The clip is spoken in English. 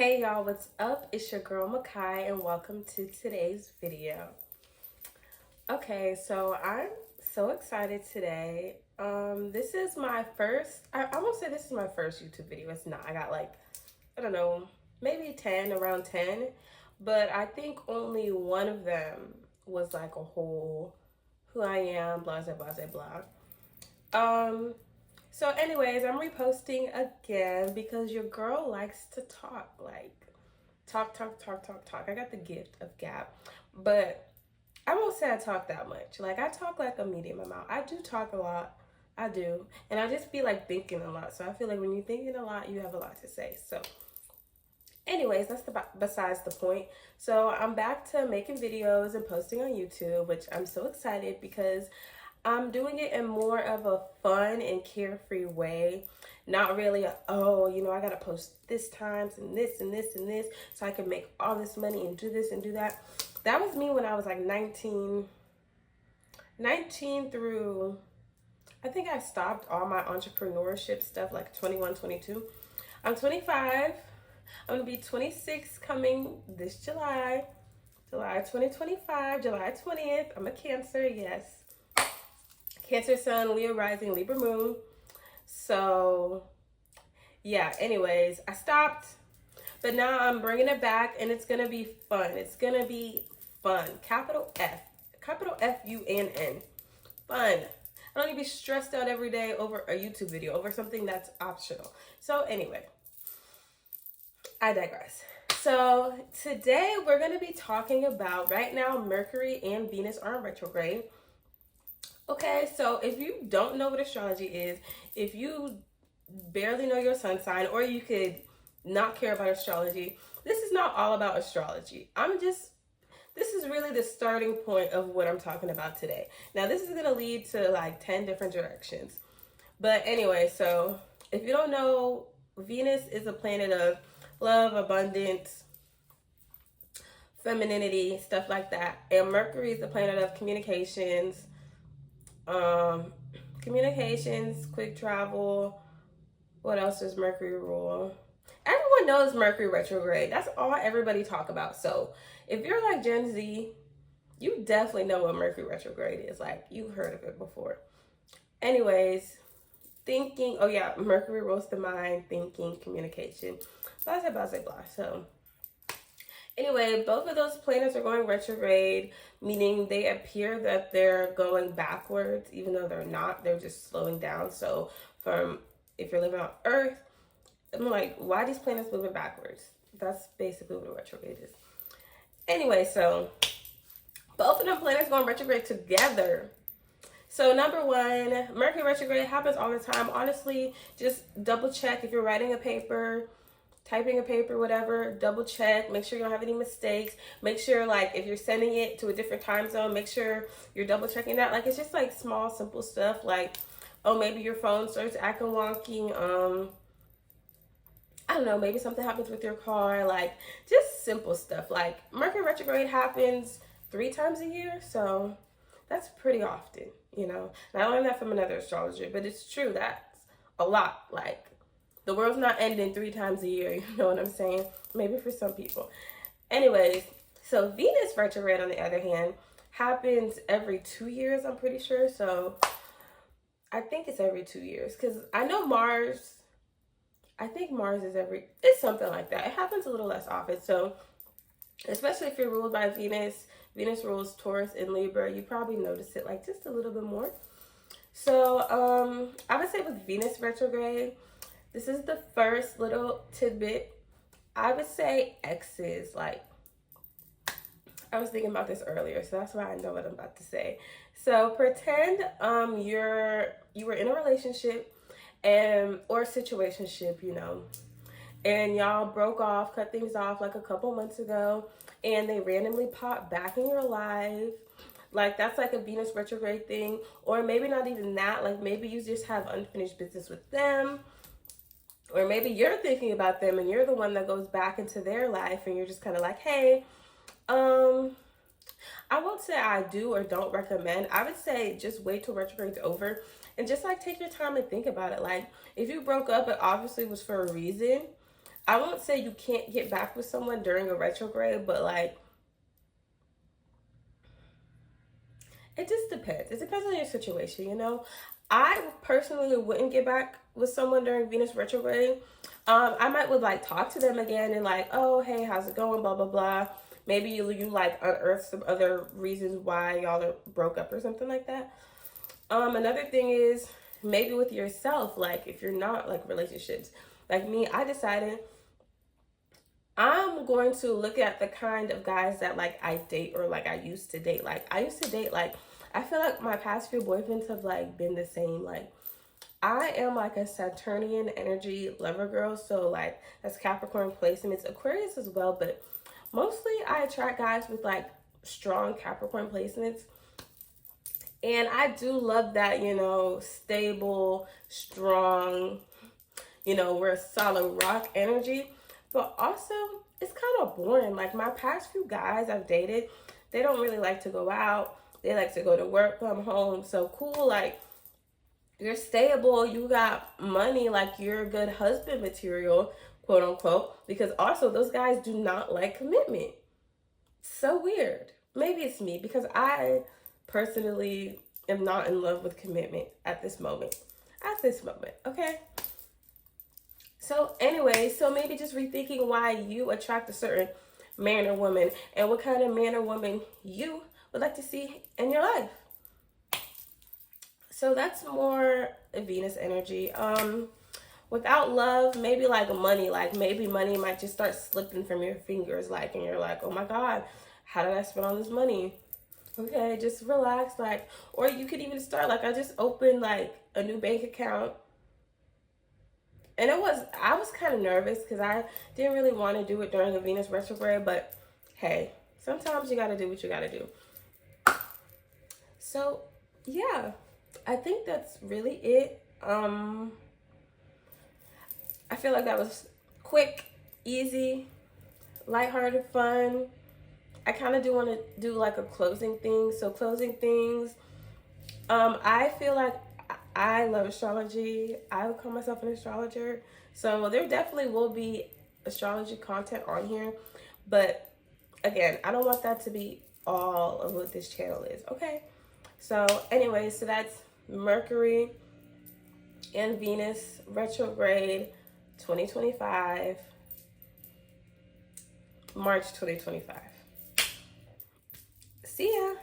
Hey y'all, what's up? It's your girl Makai and welcome to today's video. Okay, so I'm so excited today. This is my first, I won't say this is my first YouTube video. It's not. I got like, I don't know, maybe 10, around 10. But I think only one of them was like a whole who I am, blah, blah, blah, blah. So anyways, I'm reposting again because your girl likes to talk, like talk. I got the gift of gab, but I won't say I talk that much. Like I talk like a medium amount. I do talk a lot. I do. And I just be like thinking a lot. So I feel like when you're thinking a lot, you have a lot to say. So anyways, that's besides the point. So I'm back to making videos and posting on YouTube, which I'm so excited because I'm doing it in more of a fun and carefree way. Not really I gotta post this times and this and this and this so I can make all this money and do this and do that. That was me when I was like 19 through, I think I stopped all my entrepreneurship stuff like 21, 22. I'm 25. I'm gonna be 26 coming this July 2025, July 20th. I'm a Cancer, yes. Cancer Sun, Leo Rising, Libra Moon. So, yeah, anyways, I stopped. But now I'm bringing it back and it's going to be fun. It's going to be fun. Capital F. Capital F-U-N-N. Fun. I don't need to be stressed out every day over a YouTube video, over something that's optional. So, anyway, I digress. So, today we're going to be talking about, right now, Mercury and Venus are in retrograde. Okay, so if you don't know what astrology is, if you barely know your sun sign, or you could not care about astrology, this is not all about astrology. This is really the starting point of what I'm talking about today. Now, this is going to lead to like 10 different directions. But anyway, so if you don't know, Venus is a planet of love, abundance, femininity, stuff like that. And Mercury is the planet of communications, quick travel. What else does Mercury rule? Everyone knows Mercury retrograde. That's all everybody talk about. So if you're like Gen Z, you definitely know what Mercury retrograde is. Like, you've heard of it before. Anyways, thinking, oh yeah, Mercury rules the mind, thinking, communication, blah, blah, blah, blah. So anyway, both of those planets are going retrograde, meaning they appear that they're going backwards, even though they're not. They're just slowing down. So if you're living on Earth, I'm like, why are these planets moving backwards? That's basically what a retrograde is. Anyway, so both of them planets going retrograde together. So number one, Mercury retrograde happens all the time. Honestly, just double check if you're writing a paper, typing a paper, whatever, double check, make sure you don't have any mistakes. Make sure, like, if you're sending it to a different time zone, make sure you're double checking that. Like, it's just like small, simple stuff. Like, oh, maybe your phone starts acting wonky. I don't know, maybe something happens with your car. Like, just simple stuff. Like, Mercury retrograde happens 3 times a year, so that's pretty often, you know. And I learned that from another astrologer, but it's true. That's a lot. Like, the world's not ending 3 times a year, you know what I'm saying? Maybe for some people. Anyways, so Venus retrograde, on the other hand, happens every 2 years, I'm pretty sure. So I think it's every 2 years, because I know Mars, I think Mars is it's something like that. It happens a little less often. So especially if you're ruled by Venus, Venus rules Taurus and Libra, you probably notice it like just a little bit more. So I would say with Venus retrograde, this is the first little tidbit. I would say exes, like, I was thinking about this earlier, so that's why I know what I'm about to say. So pretend you were in a relationship or situationship, you know, and y'all broke off, cut things off like a couple months ago, and they randomly pop back in your life. Like, that's like a Venus retrograde thing. Or maybe not even that. Like, maybe you just have unfinished business with them. Or maybe you're thinking about them and you're the one that goes back into their life and you're just kind of like, hey, I won't say I do or don't recommend. I would say just wait till retrograde's over and just like take your time and think about it. Like, if you broke up, it obviously was for a reason. I won't say you can't get back with someone during a retrograde, but like, it just depends. It depends on your situation, you know? I personally wouldn't get back with someone during Venus retrograde. I might would like talk to them again and like, oh, hey, how's it going? Blah, blah, blah. Maybe you like unearth some other reasons why y'all are broke up or something like that. Another thing is maybe with yourself, like if you're not like relationships. Like me, I decided I'm going to look at the kind of guys that like I date or like I used to date. Like I used to date like I feel like my past few boyfriends have like been the same. Like I am like a Saturnian energy lover girl, so like that's Capricorn placements, Aquarius as well, but mostly I attract guys with like strong Capricorn placements. And I do love that, you know, stable, strong, you know, we're a solid rock energy. But also, it's kind of boring. Like my past few guys I've dated, they don't really like to go out. They like to go to work, come home. So cool, like you're stable, you got money, like you're a good husband material, quote unquote. Because also those guys do not like commitment. So weird. Maybe it's me because I personally am not in love with commitment at this moment. At this moment, okay? So anyway, so maybe just rethinking why you attract a certain man or woman and what kind of man or woman you would like to see in your life. So that's more Venus energy. Without love, maybe like money, like maybe money might just start slipping from your fingers, like, and you're like, oh my God, how did I spend all this money? Okay, just relax, like, or you could even start, like, I just opened like a new bank account. And I was kind of nervous because I didn't really want to do it during the Venus retrograde, but hey, sometimes you got to do what you got to do. So, yeah, I think that's really it. I feel like that was quick, easy, lighthearted, fun. I kind of do want to do like a closing thing. So closing things, I feel like I love astrology. I would call myself an astrologer. So there definitely will be astrology content on here. But again, I don't want that to be all of what this channel is, okay? So anyway, so that's Mercury and Venus retrograde 2025, March 2025. See ya.